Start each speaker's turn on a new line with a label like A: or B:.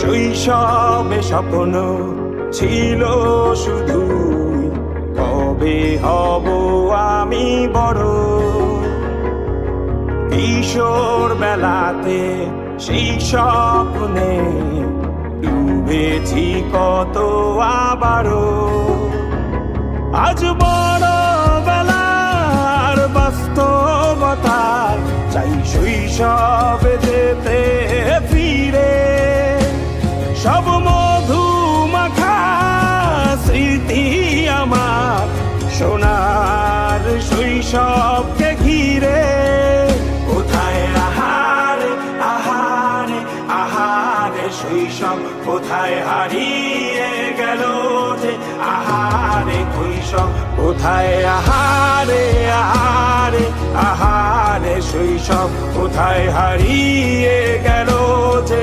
A: শৈশবে স্বপ্ন ছিল শুধু, কবে হব আমি বড়। কিশোর বেলাতে সেই স্বপ্নে ডুবেছি কত আবারও। আজ বড় বেলার বাস্তবতার চাই শৈশবে যেতে ফিরে। সব মধু মাখা স্মৃতি আমার সোনার শৈশবকে ঘিরে। কোথায় আহারে আহারে আহারে শৈশব, কোথায় হারিয়ে গেল যে আহারে কৈশোর। কোথায় আহারে আহারে আহারে শৈশব, কোথায় হারিয়ে গেল যে